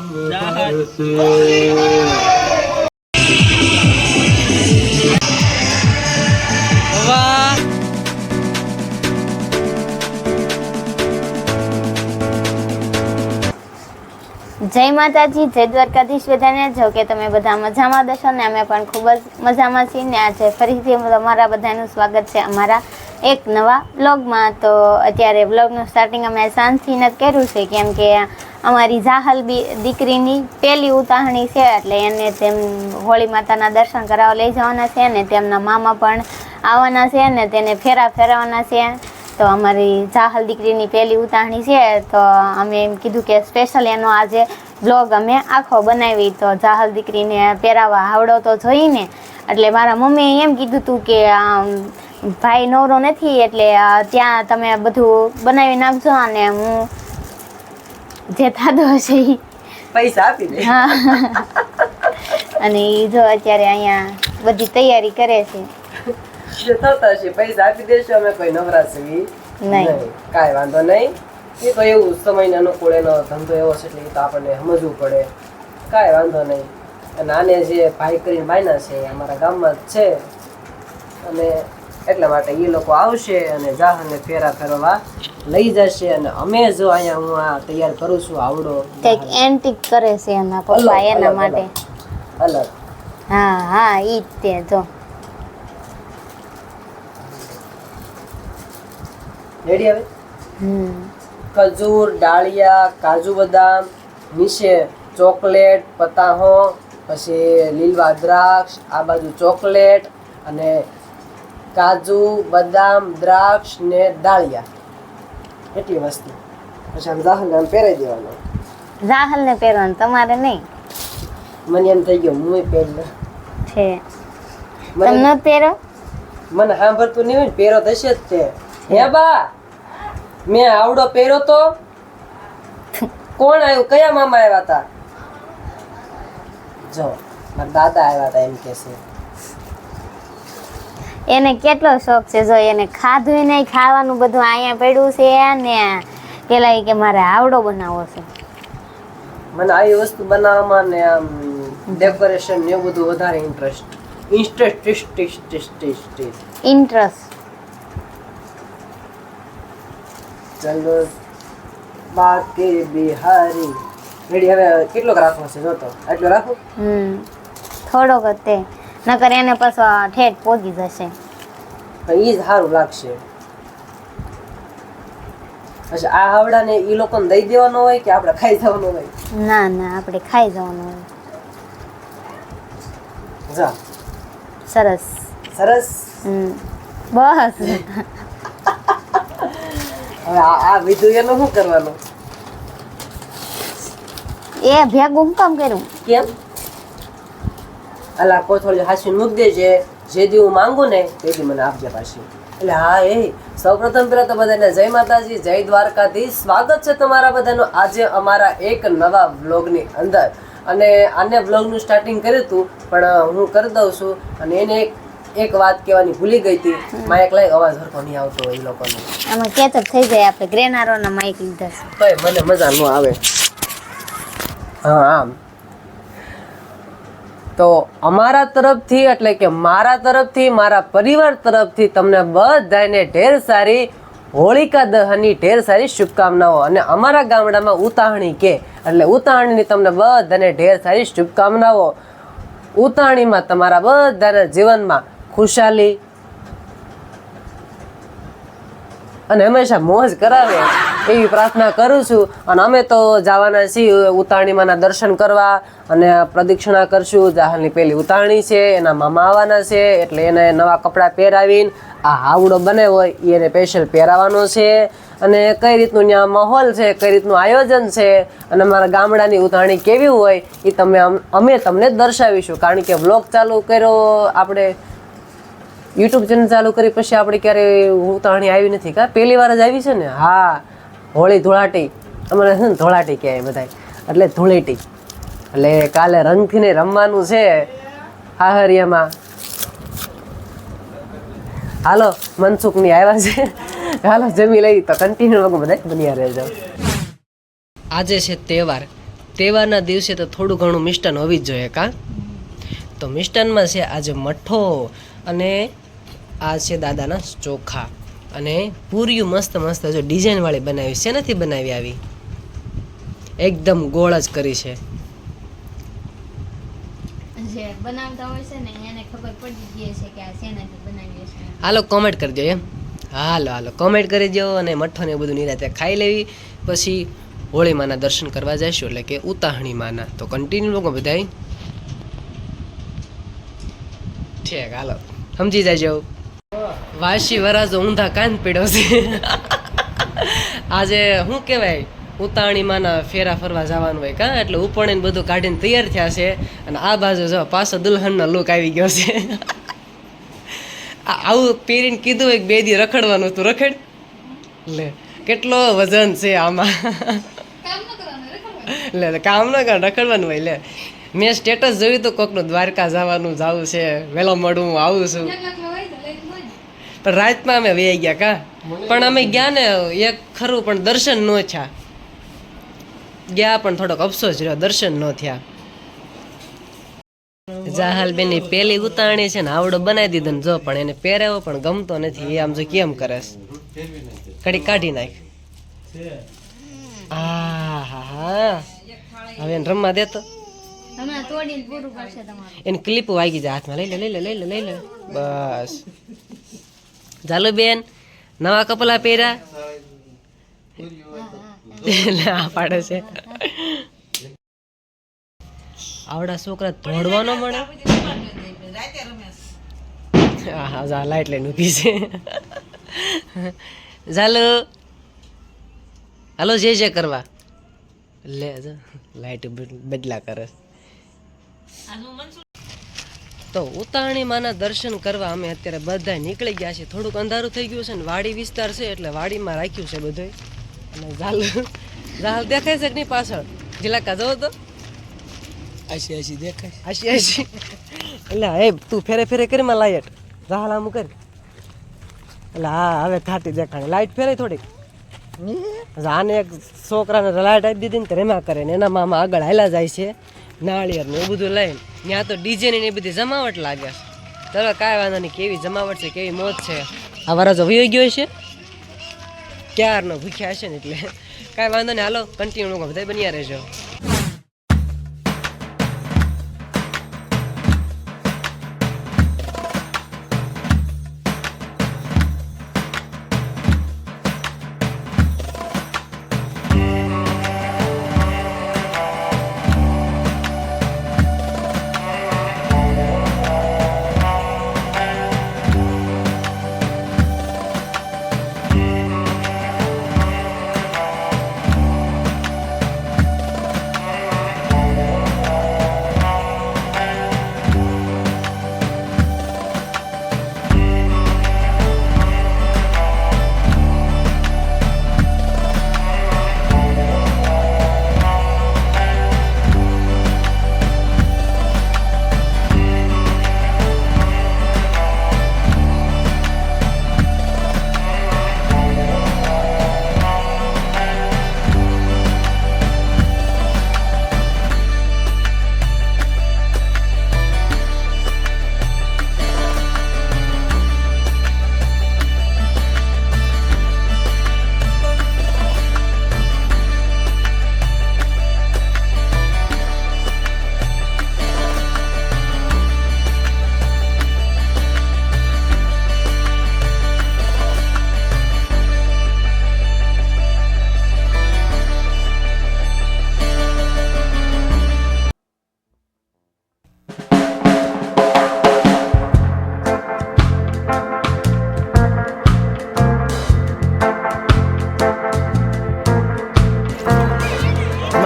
જય માતાજી, જય દ્વારકાધીશ બધાને. જો કે તમે બધા મજામાં દશો ને અમે પણ ખૂબ જ મજામાં છીએ ને આજે ફરીથી તમારા બધાનું સ્વાગત છે અમારા એક નવા વ્લોગમાં. તો અત્યારે વ્લોગનું સ્ટાર્ટિંગ અમે સાંજથી જ કર્યું છે કેમ કે અમારી જાહલ દીકરીની પહેલી ઉતાહણી છે એટલે એને તેમ હોળી માતાના દર્શન કરાવવા લઈ જવાના છે ને તેમના મામા પણ આવવાના છે ને તેને ફેરા ફેરવવાના છે. તો અમારી જાહલ દીકરીની પહેલી ઉતાહણી છે તો અમે એમ કીધું કે સ્પેશિયલ એનો આજે બ્લોગ અમે આખો બનાવી. તો જાહલ દીકરીને પહેરાવા આવડો તો જોઈને એટલે મારા મમ્મીએ એમ કીધું હતું કે ભાઈ નવરો નથી એટલે ત્યાં તમે બધું બનાવી નાખજો અને હું જે થાતો હશે એ પૈસા આપી દે. હા અને એ જો અત્યારે અહીંયા બધી તૈયારી કરે છે. જે થતા હશે પૈસા આપી દેશો, અમે કોઈ નવરાશ નહીં, કાંઈ વાંધો નહીં. એ તો એવું સમયને અનુકૂળ એનો ધંધો એવો છે એટલે એ તો આપણને સમજવું પડે, કાંઈ વાંધો નહીં. અને આને જે ભાઈ કરીને બાયના છે એ અમારા ગામમાં જ છે અને એટલા માટે એ લોકો આવશે અને જાહલને ફેરા ફેરવા લઈ જશે. અને અમે જો અહીંયા હું આ તૈયાર કરું છું આવડો કંઈક એન્ટિક કરે છે એના પપ્પા એના માટે અલગ. હા હા ઈ જ તે જો રેડી. હવે ખજૂર, ડાળિયા, કાજુ બદામ, નીચે ચોકલેટ, પતાહો, પછી લીલવા દ્રાક્ષ, આ બાજુ ચોકલેટ અને કાજુ બદામ દ્રાક્ષ ને ડાળિયા, એટલી વસ્તુ. પછી આમ જાહલને આમ પહેરાઈ દેવાનો. જાહલને પહેરવાનું તમારે નહીં? મને એમ થઈ ગયું હું પહેરી છે તમને પહેરો. મને સાંભળતું નહીં હોય ને પહેરો થશે જ તે. હે બા મેં આવડો પહેર્યો તો કોણ આવ્યું, કયા મામા આવ્યા હતા? જો મારા દાદા આવ્યા હતા એમ કે છે. એને કેટલો શોખ છે, જો એને ખાધું નહીં, ખાવાનું બધું અહીંયા પડ્યું છે ને પેલા કે મારે આવડો બનાવવો છે. મને આવી વસ્તુ બનાવવામાં ને આમ ડેકોરેશન ને એવું બધું વધારે ઇન્ટરેસ્ટ. ચલો બાકી બિહારી રેડી. હવે કેટલોક રાખવો છે જોતો, આટલો રાખો. થોડોક જ તે નકર એને પાછો ઠેઠ પોગી જશે. એ જ સારું લાગશે. અચ્છા આ હાવડાને એ લોકોને દઈ દેવાનો હોય કે આપણે ખાઈ જવાનો હોય? ના ના આપણે ખાઈ જવાનું હોય. જા સરસ સરસ. બસ હવે આ વિધુ એનું શું કરવાનું? એ ભેગું હું કામ કર્યું? કેમ? અલા કોથળી હાસી મૂક દેજે, જે દી હું માંગુ ને તે દી મને આપજે પાછી. એટલે હા એ સૌપ્રથમ પહેલા તો બધાને જય માતાજી, જય દ્વારકાધીશ. સ્વાગત છે તમારા બધાનું આજે અમારા એક નવા વ્લોગની અંદર. અને આને વ્લોગનું સ્ટાર્ટિંગ કર્યું હતું પણ હું કરી દઉં છું. અને એને એક વાત કહેવાની ભૂલી ગઈ હતી. માઇક લઈ અવાજ હરખો નહીં આવતો એ લોકોને. આમાં કેચઅપ થઈ જાય. આપણે ગ્રેનારોના માઇક લીધા છે તો મને મજા ન આવે. હા આમ તો અમારા તરફથી એટલે કે મારા તરફથી, મારા પરિવાર તરફથી તમને બધાને ઢેર સારી હોળિકા દહનની ઢેર સારી શુભકામનાઓ. અને અમારા ગામડામાં ઉતાહણી કે એટલે ઉતાહણીની તમને બધાને ઢેર સારી શુભકામનાઓ. ઉતાહણીમાં તમારા બધાના જીવનમાં ખુશાલી અને હંમેશા મોજ કરાવે એવી પ્રાર્થના કરું છું. અને અમે તો જવાના છીએ ઉતારણીમાંના દર્શન કરવા અને પ્રદક્ષિણા કરશું. જાહલની પહેલી ઉતારણી છે, એના મામા આવવાના છે એટલે એને નવા કપડાં પહેરાવીને આ હાવડો બને હોય એને સ્પેશિયલ પહેરાવાનો છે. અને કઈ રીતનું ત્યાં માહોલ છે, કઈ રીતનું આયોજન છે અને અમારા ગામડાની ઉતારણી કેવી હોય એ અમે તમને દર્શાવીશું. કારણ કે વ્લોગ ચાલુ કર્યો આપણે, યુટ્યુબ ચેનલ ચાલુ કરી પછી આપણે ક્યારે ઉતારણી આવી નથી કા? પહેલી વાર જ આવી છે ને. હા હોળી ધૂળાટી અમારે છે ને ધોળાટી કહેવાય બધા, એટલે ધૂળેટી. એટલે કાલે રંગથી ને રમવાનું છે હાહરિયામાં. હાલો મનસુખની આવ્યા છે, હાલો જમી લઈ. તો કન્ટિન્યુ લોકો બધા બન્યા રહેજો. આજે છે તહેવાર તહેવારના દિવસે તો થોડું ઘણું મિષ્ટાન હોવી જ જોઈએ કા. તો મિષ્ટાનમાં છે આજે મઠ્ઠો અને આ છે દાદાના ચોખા અને પૂરીયું મસ્ત મસ્ત જો ડિઝાઇનવાળી બનાવી છે, નથી બનાવી આવી એકદમ ગોળ જ કરી છે. જે બનાવતા હોય છે ને એને ખબર પડી ગઈ છે કે આ શેનાથી બનાવી છે. હાલો કોમેન્ટ કરી દો એમ, હાલો હાલો કોમેન્ટ કરી દો અને મઠ્ઠો ને બધું નિરાતે ખાઈ લેવી. પછી હોળી માના દર્શન કરવા જઈશું, એટલે કે ઉતાહણી માના. તો કન્ટિન્યુ લોકો બધાય ઠીક હાલો સમજી જાજો. વાસી વરાજો ઊંધા કાન પીડ્યો છે. આજે શું કહેવાય, ઉતાવણી માના ફેરા ફરવા જવાનું હોય કા, એટલે ઉપરણે બધું કાઢીને તૈયાર થયા છે. અને આ બાજુ જો પાછો દુલ્હનનો લુક આવી ગયો છે. આવું પહેરીને કીધું હોય કે 2 દી રખડવાનું, તું રખડ લે, કેટલો વજન છે આમાં. લે કામ ન કર, રખડવાનું હોય. લે મેં સ્ટેટસ જોયું તો કોકનું દ્વારકા જવાનું જવું છે, વહેલો મળું આવું છું. પણ રાતમાં અમે વહી ગયા કા, પણ અમે ગયા ને એક ખરું, પણ દર્શન ન થયા. ગયા પણ થોડોક અફસોસ રહ્યો, દર્શન ન થયા. જાહલ બેની પેલી ઉતાણી છે ને આવડો બનાવી દીધો ને જો, પણ એને પહેરાવો પણ ગમતો નથી. એ આમ જો કેમ કરે છે, કડી કાઢી નાખ. હા હા હા, હવે એને રમવા દેતો. હમણાં તોડીને પૂરું કરશે તમારું. એની ક્લિપ વાગી જાય હાથમાં. લઈ લે લઈ લે લઈ લે લઈ લે બસ. ચાલો બેન, નવા કપડા પહેર્યા. આ પાડે છે. આવડા છોકરા ધોડવાનો મળે. હા હા જા લાઈટ લઈને ઊભી છે. ચાલો હાલો જે કરવા. લે લાઈટ બદલા કરે. તો ઉતાવણી માના દર્શન કરવા અમે અત્યારે બધા નીકળી ગયા છીએ. થોડુંક અંધારું થઈ ગયું છે ને વાડી વિસ્તાર છે, એટલે વાડીમાં રાખ્યું છે બધું. અને ઝાલ દેખાય છે કે નહીં પાછળ? જીલાકા જવો તો આશી આશી દેખાય, આશી આશી. એટલે એ તું ફેરે ફેરે કરી માં લાઈટ ઝાલ આમ કરી. એટલે હા હવે ઘાટી દેખાડે, લાઈટ ફેરે થોડીક. આને એક છોકરાને લાઈટ આપી દીધી ને રેમા કરે ને એના મામા આગળ હાલા જાય છે નાળિયેર ને એવું બધું લઈને. ત્યાં તો ડીજે ની બધી જમાવટ લાગે છે. ચલો કાંઈ વાંધો નહીં, કેવી જમાવટ છે, કેવી મોજ છે. આ વરસ વયો ગયો છે, ક્યારનો ભૂખ્યા હશે ને, એટલે કાંઈ વાંધો નહીં. હાલો કન્ટિન્યુ બધા બન્યા રહેજો.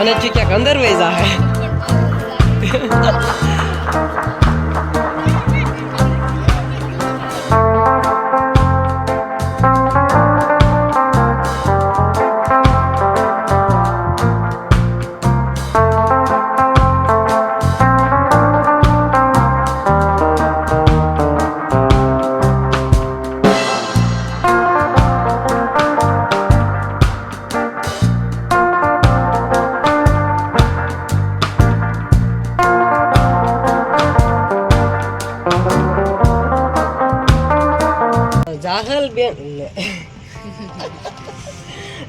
મને થયું ક્યાંક અંદર વહી જાય.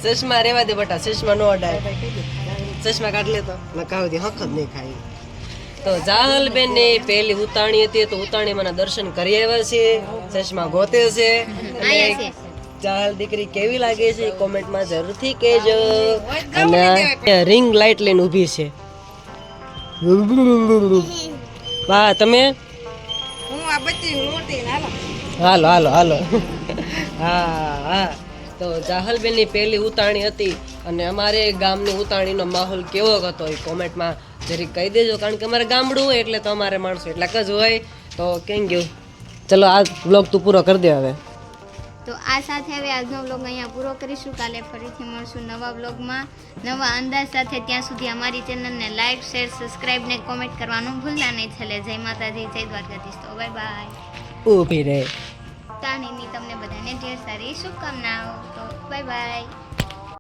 ચશ્મા રેવા દે બટા, ચશ્મા નો અડાય. ચશ્મા કાઢ લે તો નકાવ દે, હક જ નહીં ખાય. તો જાહલ બેન ની પહેલી ઉતાણી હતી, તો ઉતાણી માના દર્શન કરી આવ્યા છે, ચશ્મા ગોતે છે. અહીંયા છે. જાહલ દીકરી કેવી લાગે છે કોમેન્ટમાં જરૂરથી કહેજો. અને રિંગ લાઇટ લઈને ઊભી છે. વાહ તમે હાલો હાલો હાલો. હા હા, તો જાહલબેનની પહેલી ઉતાણી હતી અને અમારે ગામની ઉતાણીનો માહોલ કેવો હતો એ કોમેન્ટમાં જરીક કહી દેજો, કારણ કે અમારે ગામડું હોય એટલે તો અમારે માણસો એટલાક જ હોય. તો કેમ ગયું, ચલો આ બ્લોગ તું પૂરો કરી દે હવે. તો આ સાથે હવે આજનો વ્લોગ અહીંયા પૂરો કરીશું. કાલે ફરીથી મળશું નવા વ્લોગમાં નવા અંદાજ સાથે. ત્યાં સુધી અમારી ચેનલને લાઈક, શેર, સબસ્ક્રાઈબ ને કોમેન્ટ કરવાનું ભૂલતા નહીં. છેલ્લે જય માતાજી, જય દ્વારકાધીશ. તો બાય બાય. ઊભી રહે. તાણીની તમને બધાને ઢેર સારી શુભકામનાઓ. તો બાય બાય.